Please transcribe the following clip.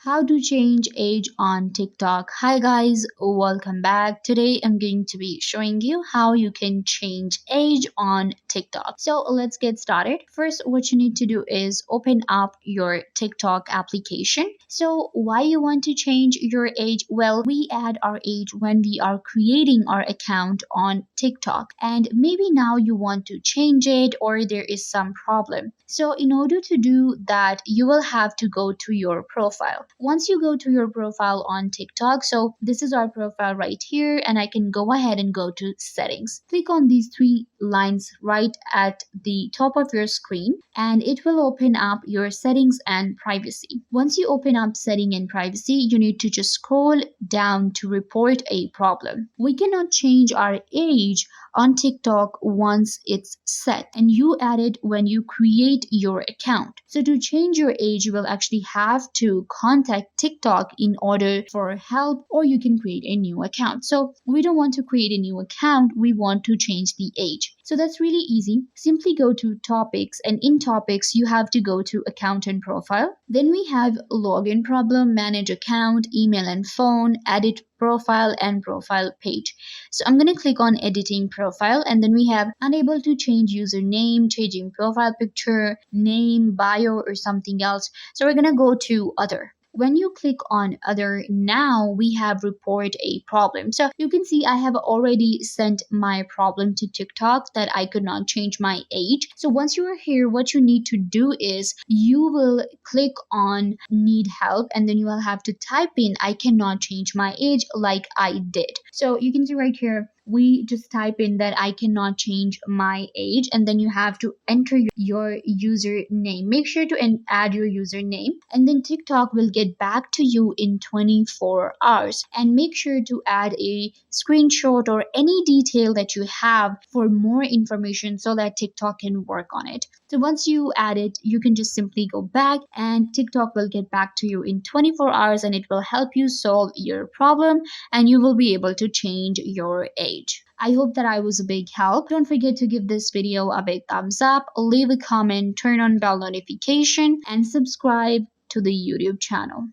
How to change age on TikTok. Hi guys, welcome back. Today I'm going to be showing you how you can change age on TikTok. So let's get started. First, what you need to do is open up your TikTok application. So why you want to change your age? Well, we add our age when we are creating our account on TikTok, and maybe now you want to change it or there is some problem. So in order to do that, you will have to go to your profile. Once you go to your profile on TikTok, so this is our profile right here, and I can go ahead and go to settings. Click on these three lines right at the top of your screen, and it will open up your settings and privacy. Once you open up setting and privacy, you need to just scroll down to report a problem. We cannot change our age on TikTok once it's set, and you add it when you create your account. So to change your age, you will actually have to contact TikTok in order for help, or you can create a new account. So we don't want to create a new account, we want to change the age. So that's really easy. Simply go to topics, and in topics you have to go to account and profile. Then we have login problem, manage account, email and phone, edit profile and profile page. So I'm going to click on editing profile, and then we have unable to change username, changing profile picture, name, bio or something else. So we're going to go to other. When you click on other, now we have report a problem. So you can see I have already sent my problem to TikTok that I could not change my age. So once you are here, what you need to do is you will click on need help, and then you will have to type in I cannot change my age like I did. So you can see right here, we just type in that I cannot change my age, and then you have to enter your username. Make sure to add your username, and then TikTok will get back to you in 24 hours. And make sure to add a screenshot or any detail that you have for more information so that TikTok can work on it. So once you add it, you can just simply go back, and TikTok will get back to you in 24 hours, and it will help you solve your problem, and you will be able to change your age. I hope that I was a big help. Don't forget to give this video a big thumbs up, leave a comment, turn on bell notification, and subscribe to the YouTube channel.